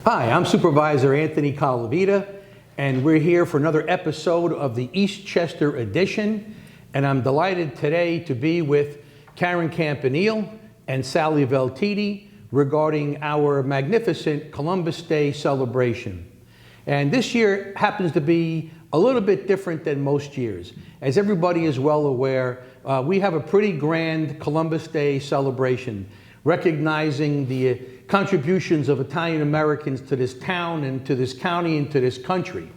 Hi, I'm Supervisor Anthony Calavita, and we're here for another episode of the Eastchester edition. And I'm delighted today to be with Karen Campanile and Sally Veltiti regarding our magnificent Columbus Day celebration. And this year happens to be a little bit different than most years. As everybody is well aware, we have a pretty grand Columbus Day celebration, recognizing the contributions of Italian Americans to this town and to this county and to this country.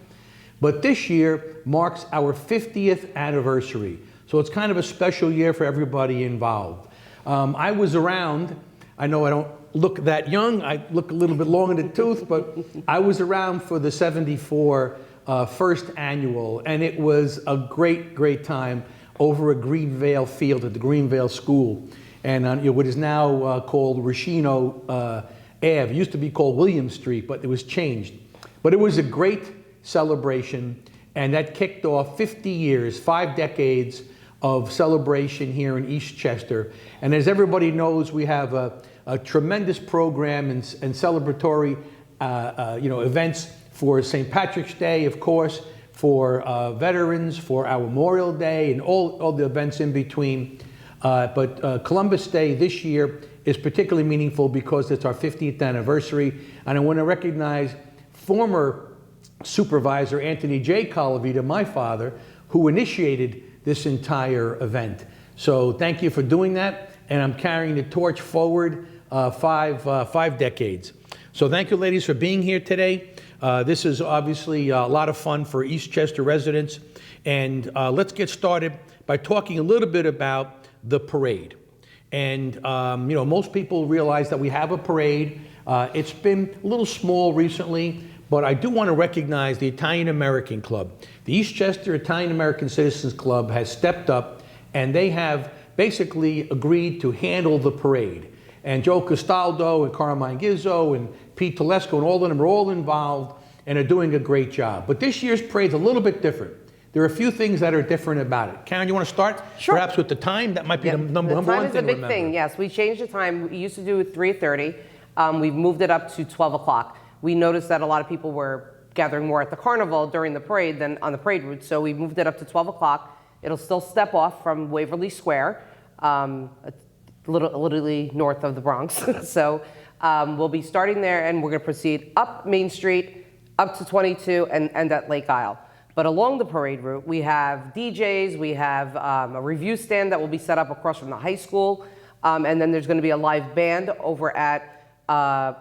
But this year marks our 50th anniversary. So it's kind of a special year for everybody involved. I was around, I know I don't look that young, I look a little bit long in the tooth, but I was around for the 74 first annual, and it was a great time over at Greenvale Field at the Greenvale School. And what is now called Racino Ave. It used to be called William Street, but it was changed. But it was a great celebration, and that kicked off 50 years, 5 decades of celebration here in Eastchester. And as everybody knows, we have a tremendous program and celebratory events for St. Patrick's Day, of course, for veterans, for our Memorial Day, and all the events in between. But Columbus Day this year is particularly meaningful because it's our 50th anniversary. And I want to recognize former Supervisor Anthony J. Calavita, my father, who initiated this entire event. So thank you for doing that. And I'm carrying the torch forward 5 decades. So thank you, ladies, for being here today. This is obviously a lot of fun for Eastchester residents. And let's get started by talking a little bit about the parade. And most people realize that we have a parade. It's been a little small recently, but I do want to recognize the Italian American Club. The Eastchester Italian American Citizens Club has stepped up, and they have basically agreed to handle the parade. And Joe Castaldo and Carmine Gizzo and Pete Telesco and all of them are all involved and are doing a great job. But this year's parade's a little bit different. There are a few things that are different about it. Karen, you want to start? Sure. Perhaps with the time? That might be the number one thing to remember. The time is a big thing, yes. We changed the time. We used to do it 3:30. We've moved it up to 12 o'clock. We noticed that a lot of people were gathering more at the carnival during the parade than on the parade route, so we moved it up to 12 o'clock. It'll still step off from Waverly Square, literally north of the Bronx. So we'll be starting there, and we're going to proceed up Main Street, up to 22, and end at Lake Isle. But along the parade route, we have DJs, we have a review stand that will be set up across from the high school, and then there's going to be a live band over at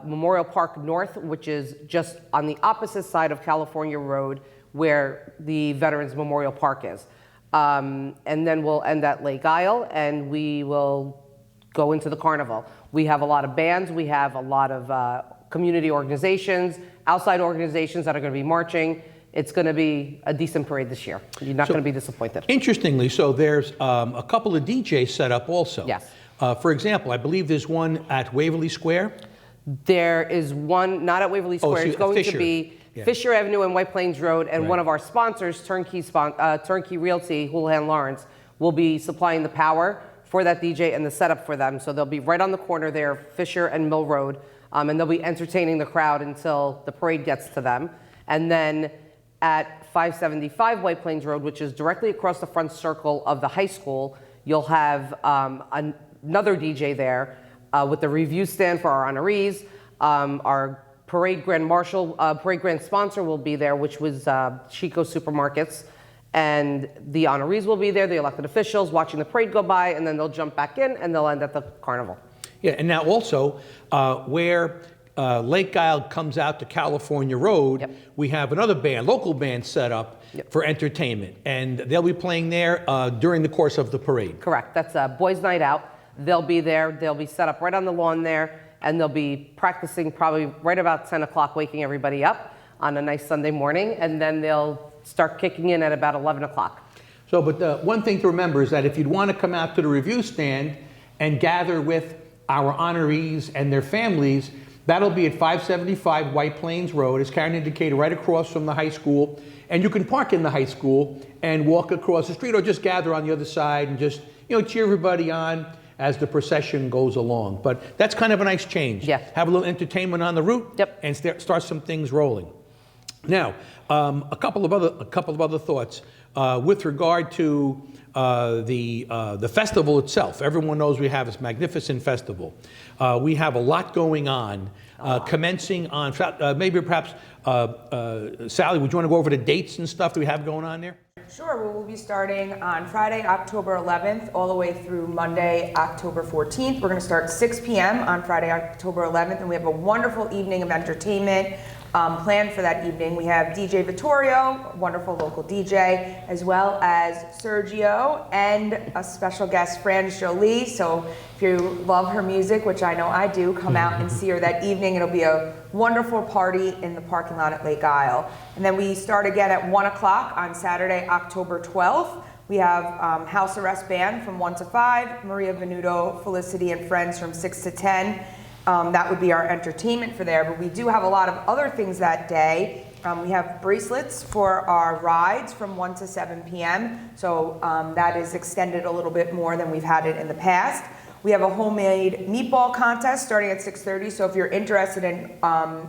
Memorial Park North, which is just on the opposite side of California Road where the Veterans Memorial Park is. And then we'll end at Lake Isle, and we will go into the carnival. We have a lot of bands, we have a lot of community organizations, outside organizations that are going to be marching. It's going to be a decent parade this year. You're not going to be disappointed. Interestingly, so there's a couple of DJs set up also. Yes. For example, I believe there's one at Waverly Square. There is one, not at Waverly Square. It's going to be Fisher Avenue and White Plains Road, and one of our sponsors, Turnkey Realty, Houlihan Lawrence, will be supplying the power for that DJ and the setup for them. So they'll be right on the corner there, Fisher and Mill Road, and they'll be entertaining the crowd until the parade gets to them. And then at 575 White Plains Road, which is directly across the front circle of the high school, you'll have another DJ there with the review stand for our honorees. Our parade grand marshal, parade grand sponsor will be there, which was Chico Supermarkets. And the honorees will be there, the elected officials watching the parade go by, and then they'll jump back in and they'll end at the carnival. Yeah, and now also where Lake Isle comes out to California Road, we have another band, local band set up for entertainment, and they'll be playing there during the course of the parade. Correct. That's a boys' night out. They'll be there. They'll be set up right on the lawn there, and they'll be practicing probably right about 10 o'clock, waking everybody up on a nice Sunday morning, and then they'll start kicking in at about 11 o'clock. So, but one thing to remember is that if you'd want to come out to the review stand and gather with our honorees and their families, that'll be at 575 White Plains Road, as Karen indicated, right across from the high school. And you can park in the high school and walk across the street, or just gather on the other side and just, cheer everybody on. as the procession goes along. But that's kind of a nice change. Yeah. Have a little entertainment on the route. Yep. And start some things rolling. Now, a couple of other thoughts with regard to the festival itself. Everyone knows we have this magnificent festival. We have a lot going on, commencing on maybe perhaps Sally, would you want to go over the dates and stuff that we have going on there? Sure, well, we'll be starting on Friday, October 11th, all the way through Monday, October 14th. We're going to start 6 p.m. on Friday, October 11th, and we have a wonderful evening of entertainment planned for that evening. We have DJ Vittorio, a wonderful local DJ, as well as Sergio and a special guest, Fran Jolie. So if you love her music, which I know I do, come out and see her that evening. It'll be a wonderful party in the parking lot at Lake Isle. And then we start again at 1 o'clock on Saturday, October 12th. We have House Arrest Band from 1 to 5, Maria Venuto, Felicity and Friends from 6 to 10. That would be our entertainment for there, but we do have a lot of other things that day. We have bracelets for our rides from 1 to 7 p.m. So that is extended a little bit more than we've had it in the past. We have a homemade meatball contest starting at 6:30. So if you're interested in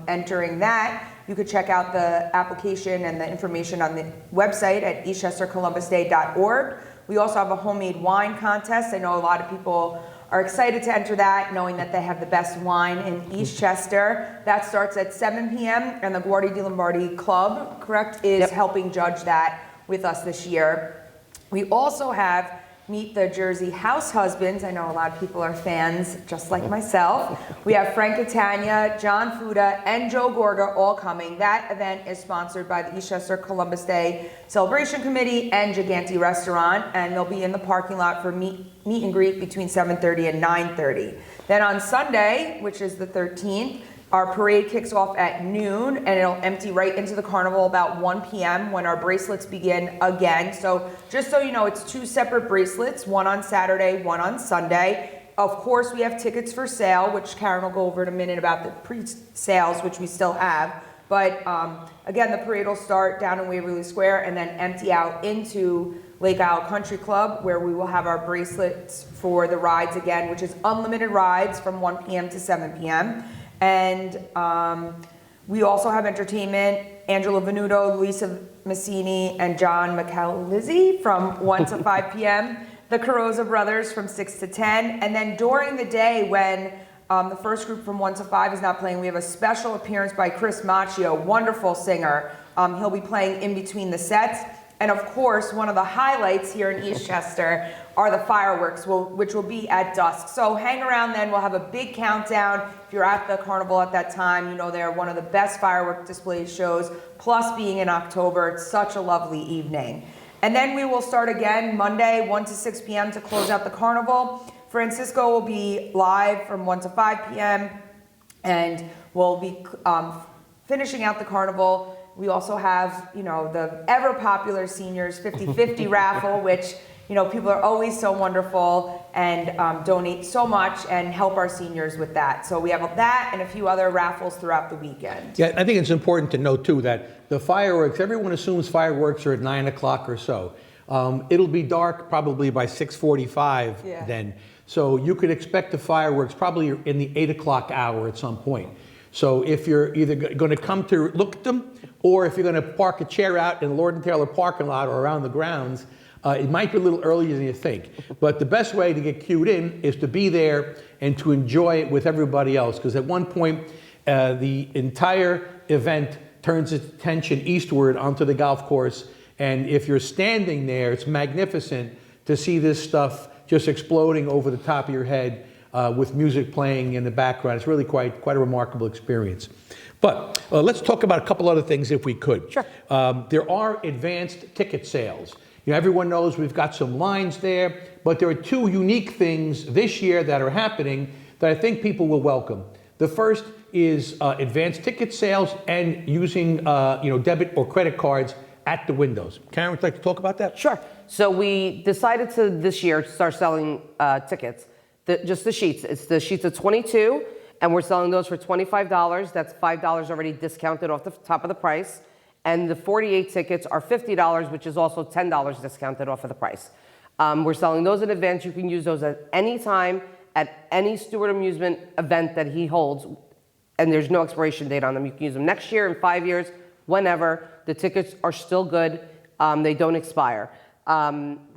entering that, you could check out the application and the information on the website at eastchestercolumbusday.org. We also have a homemade wine contest. I know a lot of people are excited to enter that, knowing that they have the best wine in Eastchester. That starts at 7 p.m. and the Guardi di Lombardi Club, correct, is helping judge that with us this year. We also have Meet the Jersey House Husbands. I know a lot of people are fans, just like myself. We have Frank Catania, John Fuda, and Joe Gorga all coming. That event is sponsored by the Eastchester Columbus Day Celebration Committee and Giganti Restaurant, and they'll be in the parking lot for meet and greet between 7:30 and 9:30. Then on Sunday, which is the 13th, our parade kicks off at noon, and it'll empty right into the carnival about 1 p.m. when our bracelets begin again. So just so you know, it's 2 separate bracelets, one on Saturday, one on Sunday. Of course, we have tickets for sale, which Karen will go over in a minute about the pre-sales, which we still have. But again, the parade will start down in Waverly Square and then empty out into Lake Isle Country Club, where we will have our bracelets for the rides again, which is unlimited rides from 1 p.m. to 7 p.m. And we also have entertainment, Angela Venuto, Luisa Massini, and John McAlizzi from 1 to 5 p.m., the Carosa Brothers from 6 to 10, and then during the day when the first group from 1 to 5 is not playing, we have a special appearance by Chris Macchio, wonderful singer. He'll be playing in between the sets. And of course, one of the highlights here in Eastchester are the fireworks, which will be at dusk. So hang around then, we'll have a big countdown. If you're at the carnival at that time, you know they're one of the best firework display shows, plus being in October, it's such a lovely evening. And then we will start again Monday, 1 to 6 p.m. to close out the carnival. Francisco will be live from 1 to 5 p.m. and we'll be finishing out the carnival. We also have, you know, the ever popular seniors 50-50 raffle, which, you know, people are always so wonderful and donate so much and help our seniors with that. So we have that and a few other raffles throughout the weekend. Yeah, I think it's important to note too that the fireworks, everyone assumes fireworks are at 9 o'clock or so. It'll be dark probably by 6:45 then. So you could expect the fireworks probably in the 8 o'clock hour at some point. So if you're either going to come to look at them, or if you're going to park a chair out in the Lord and Taylor parking lot or around the grounds, it might be a little earlier than you think. But the best way to get cued in is to be there and to enjoy it with everybody else. Because at one point, the entire event turns its attention eastward onto the golf course. And if you're standing there, it's magnificent to see this stuff just exploding over the top of your head with music playing in the background. It's really quite a remarkable experience. But let's talk about a couple other things if we could. Sure. There are advanced ticket sales. You know, everyone knows we've got some lines there, but there are 2 unique things this year that are happening that I think people will welcome. The first is advanced ticket sales and using debit or credit cards at the windows. Karen, would you like to talk about that? Sure. So we decided to this year start selling tickets, just the sheets. It's the sheets of 22, and we're selling those for $25. That's $5 already discounted off the top of the price. And the 48 tickets are $50, which is also $10 discounted off of the price. We're selling those in advance. You can use those at any time at any Stewart Amusement event that he holds, and there's no expiration date on them. You can use them next year, in 5 years, whenever. The tickets are still good. They don't expire.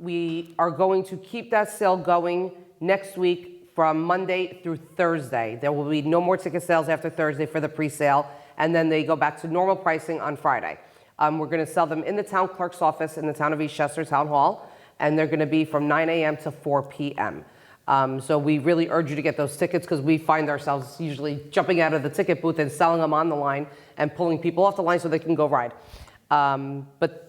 We are going to keep that sale going next week from Monday through Thursday. There will be no more ticket sales after Thursday for the pre-sale, and then they go back to normal pricing on Friday. We're going to sell them in the town clerk's office in the town of Eastchester Town Hall, and they're going to be from 9 a.m. to 4 p.m. So we really urge you to get those tickets because we find ourselves usually jumping out of the ticket booth and selling them on the line and pulling people off the line so they can go ride. But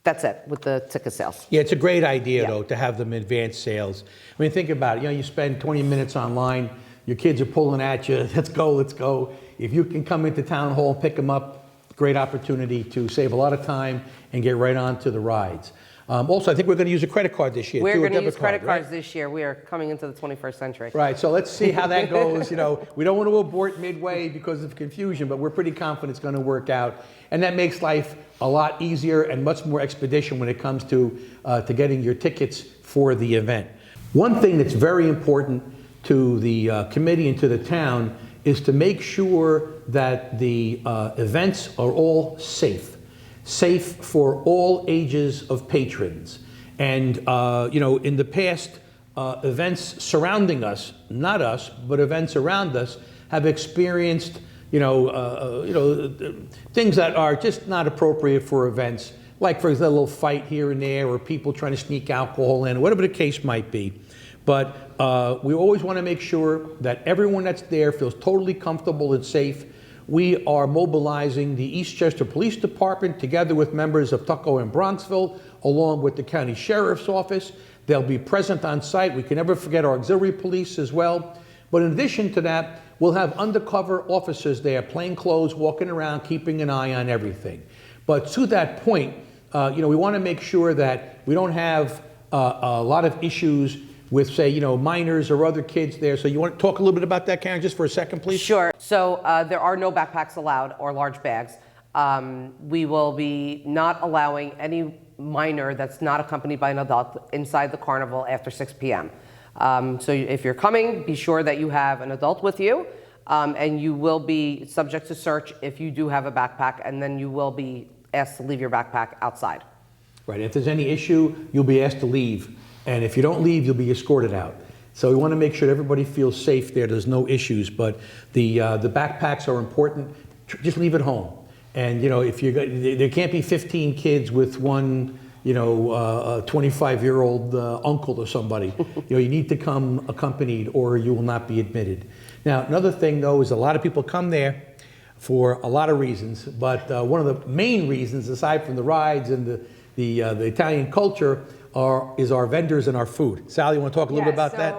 that's it with the ticket sales. Yeah, it's a great idea, though, to have them advanced sales. I mean, think about it. You spend 20 minutes online, your kids are pulling at you, let's go, let's go. If you can come into town hall, pick them up, great opportunity to save a lot of time and get right on to the rides. Also, I think we're going to use a credit card this year. We're going to use credit cards this year. We are coming into the 21st century. Right, so let's see how that goes. We don't want to abort midway because of confusion, but we're pretty confident it's going to work out. And that makes life a lot easier and much more expeditious when it comes to getting your tickets for the event. One thing that's very important to the committee and to the town is to make sure that the events are all safe for all ages of patrons. And, in the past, events surrounding us, not us, but events around us, have experienced, things that are just not appropriate for events, like, for example, a little fight here and there, or people trying to sneak alcohol in, whatever the case might be. But we always want to make sure that everyone that's there feels totally comfortable and safe. We are mobilizing the Eastchester Police Department together with members of Tuckahoe and Bronxville, along with the County Sheriff's Office. They'll be present on site. We can never forget our auxiliary police as well. But in addition to that, we'll have undercover officers there, plain clothes, walking around, keeping an eye on everything. But to that point, we want to make sure that we don't have a lot of issues with, say, minors or other kids there. So you want to talk a little bit about that, Karen, just for a second, please? Sure. So there are no backpacks allowed or large bags. We will be not allowing any minor that's not accompanied by an adult inside the carnival after 6 p.m. So if you're coming, be sure that you have an adult with you, and you will be subject to search if you do have a backpack, and then you will be asked to leave your backpack outside. Right. If there's any issue, you'll be asked to leave. And if you don't leave, you'll be escorted out. So we want to make sure everybody feels safe there. There's no issues, but the backpacks are important. Just leave it home. And if there can't be 15 kids with one, a 25-year-old uncle or somebody. You need to come accompanied, or you will not be admitted. Now, another thing though is a lot of people come there for a lot of reasons, but one of the main reasons, aside from the rides and the Italian culture, is our vendors and our food. Sally, you want to talk a little bit about that?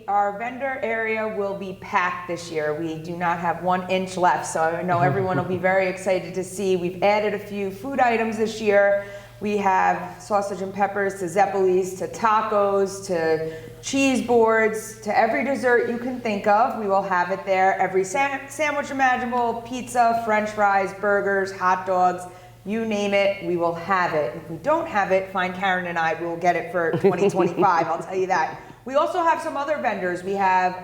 Our vendor area will be packed this year. We do not have 1 inch left, so I know everyone will be very excited to see. We've added a few food items this year. We have sausage and peppers to Zeppelis, to tacos, to cheese boards, to every dessert you can think of. We will have it there. Every sandwich imaginable, pizza, French fries, burgers, hot dogs. You name it, we will have it. If we don't have it, find Karen and I, we will get it for 2025, I'll tell you that. We also have some other vendors. We have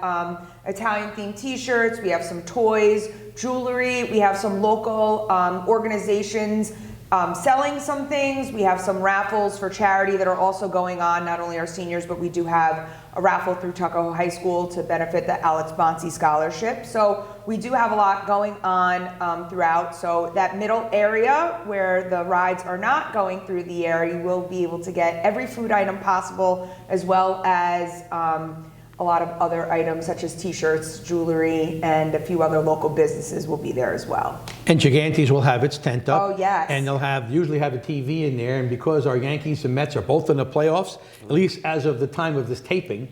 Italian-themed t-shirts, we have some toys, jewelry, we have some local organizations selling some things. We have some raffles for charity that are also going on, not only our seniors, but we do have a raffle through Tuckahoe High School to benefit the Alex Bonsi Scholarship. So we do have a lot going on throughout. So that middle area where the rides are not going through the air, you will be able to get every food item possible, as well as a lot of other items such as t-shirts, jewelry, and a few other local businesses will be there as well. And Gigantes will have its tent up. Oh, yes. And they'll usually have a TV in there, and because our Yankees and Mets are both in the playoffs, at least as of the time of this taping,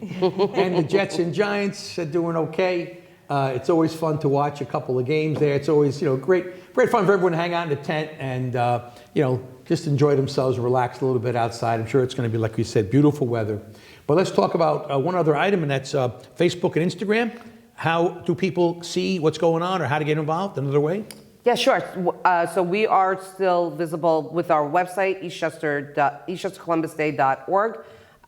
and the Jets and Giants are doing okay, it's always fun to watch a couple of games there. It's always, great fun for everyone to hang out in the tent and, just enjoy themselves and relax a little bit outside. I'm sure it's going to be, like we said, beautiful weather. But let's talk about one other item, and that's Facebook and Instagram. How do people see what's going on, or how to get involved? Another way? Yeah, sure. So we are still visible with our website, eastchestercolumbusday.org.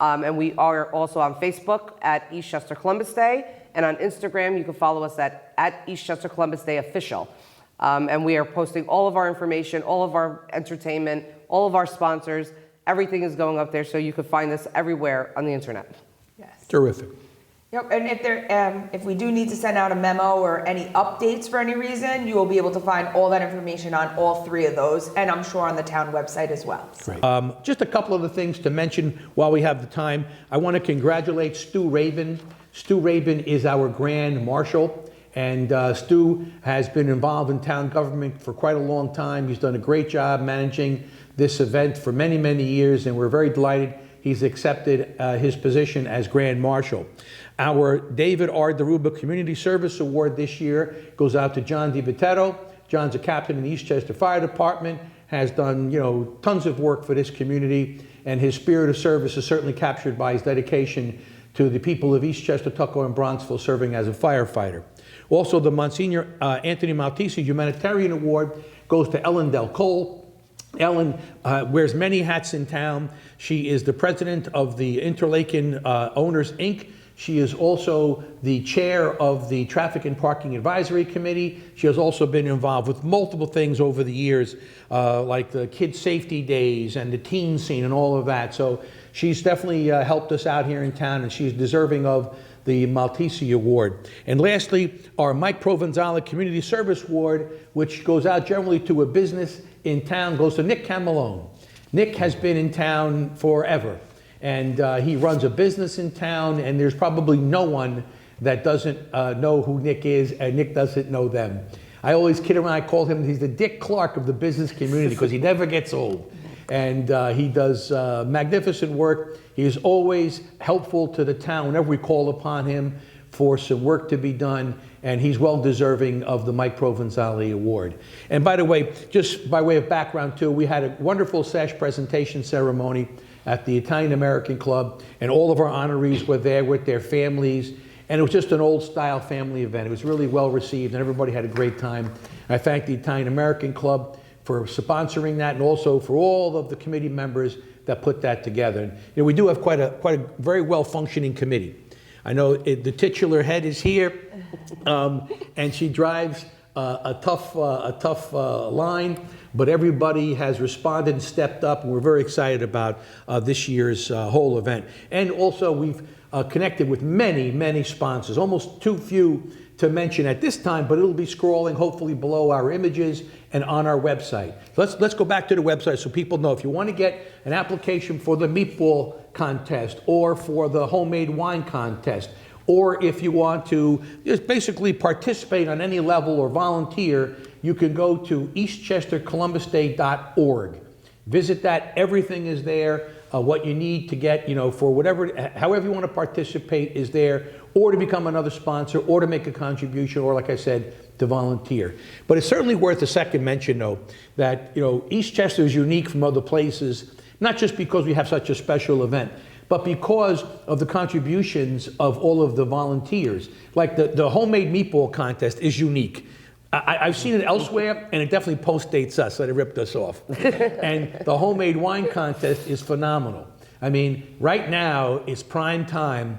And we are also on Facebook at Eastchester Columbus Day. And on Instagram, you can follow us at Eastchester Columbus Day Official. And we are posting all of our information, all of our entertainment, all of our sponsors. Everything is going up there, so you can find us everywhere on the internet. Yes. Terrific. Yep, and if we do need to send out a memo or any updates for any reason, you will be able to find all that information on all three of those, and I'm sure on the town website as well. Great. Just a couple of the things to mention while we have the time. I want to congratulate Stu Rabin. Stu Rabin is our Grand Marshal, and Stu has been involved in town government for quite a long time. He's done a great job managing this event for many, many years, and we're very delighted he's accepted his position as Grand Marshal. Our David R. DeRuba Community Service Award this year goes out to John DiVitetto. John's a captain in the Eastchester Fire Department, has done tons of work for this community, and his spirit of service is certainly captured by his dedication to the people of Eastchester, Tuckahoe, and Bronxville serving as a firefighter. Also, the Monsignor Anthony Maltese Humanitarian Award goes to Ellen Del Cole. Ellen wears many hats in town. She is the president of the Interlaken Owners, Inc. She is also the chair of the Traffic and Parking Advisory Committee. She has also been involved with multiple things over the years, like the Kids Safety Days and the teen scene and all of that. So she's definitely helped us out here in town, and she's deserving of the Maltese Award. And lastly, our Mike Provenzala Community Service Award, which goes out generally to a business in town, goes to Nick Camelone. Nick has been in town forever. And he runs a business in town, and there's probably no one that doesn't know who Nick is, and Nick doesn't know them. I always kid around, I call him, he's the Dick Clark of the business community, because he never gets old. And he does magnificent work. He is always helpful to the town whenever we call upon him for some work to be done, and he's well deserving of the Mike Provenzali Award. And by the way, just by way of background too, we had a wonderful sash presentation ceremony at the Italian American Club, and all of our honorees were there with their families, and it was just an old style family event. It was really well received, and everybody had a great time. I thank the Italian American Club for sponsoring that, and also for all of the committee members that put that together. And, we do have quite a very well functioning committee. I know the titular head is here, and she drives a tough line, but everybody has responded and stepped up, and we're very excited about this year's whole event. And also, we've connected with many, many sponsors, almost too few to mention at this time, but it'll be scrolling hopefully below our images and on our website. Let's go back to the website so people know. If you want to get an application for the meatball contest or for the homemade wine contest, or if you want to just basically participate on any level or volunteer, you can go to eastchestercolumbusday.org. Visit that. Everything is there. What you need to get, for whatever, however you want to participate is there, or to become another sponsor, or to make a contribution, or like I said, to volunteer. But it's certainly worth a second mention, though, that Eastchester is unique from other places, not just because we have such a special event, but because of the contributions of all of the volunteers. Like the homemade meatball contest is unique. I've seen it elsewhere, and it definitely postdates us, so they ripped us off. And the homemade wine contest is phenomenal. I mean, right now is prime time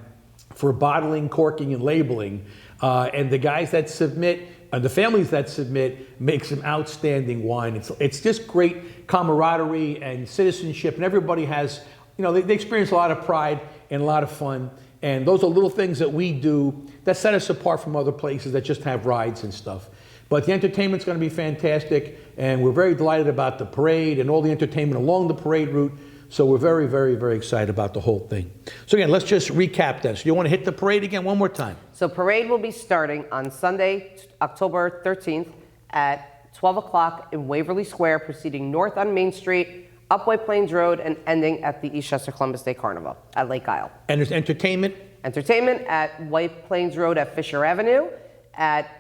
for bottling, corking, and labeling. And the guys that submit, and the families that submit, make some outstanding wine. It's just great camaraderie and citizenship, and everybody has, they experience a lot of pride and a lot of fun. And those are little things that we do that set us apart from other places that just have rides and stuff. But the entertainment's going to be fantastic, and we're very delighted about the parade and all the entertainment along the parade route. So we're very, very, very excited about the whole thing. So again, let's just recap this. You want to hit the parade again one more time? So parade will be starting on Sunday, October 13th at 12 o'clock in Waverly Square, proceeding north on Main Street, up White Plains Road, and ending at the Eastchester Columbus Day Carnival at Lake Isle. And there's entertainment? Entertainment at White Plains Road at Fisher Avenue, at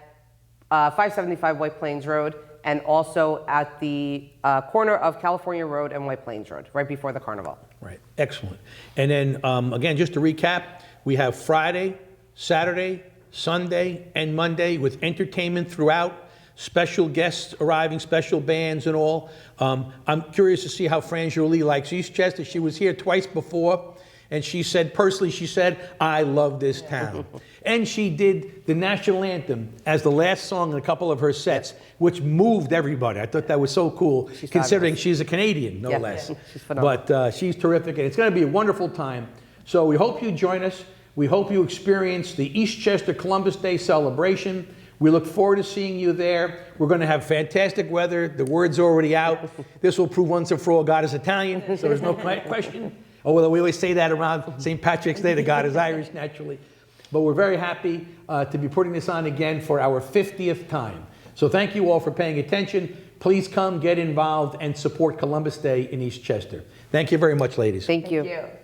575 White Plains Road, and also at the corner of California Road and White Plains Road, right before the carnival. Right, excellent. And then, again, just to recap, we have Friday, Saturday, Sunday, and Monday with entertainment throughout, special guests arriving, special bands and all. I'm curious to see how Fran Jolie likes Eastchester. She was here twice before, And she said, personally, she said, I love this town. And she did the national anthem as the last song in a couple of her sets, which moved everybody. I thought that was so cool, considering she's a Canadian, no less. She's phenomenal. But she's terrific, and it's going to be a wonderful time. So we hope you join us. We hope you experience the Eastchester Columbus Day celebration. We look forward to seeing you there. We're going to have fantastic weather. The word's already out. This will prove once and for all God is Italian, so there's no question. Although we always say that around St. Patrick's Day, that God is Irish, naturally. But we're very happy to be putting this on again for our 50th time. So thank you all for paying attention. Please come, get involved, and support Columbus Day in Eastchester. Thank you very much, ladies. Thank you. Thank you.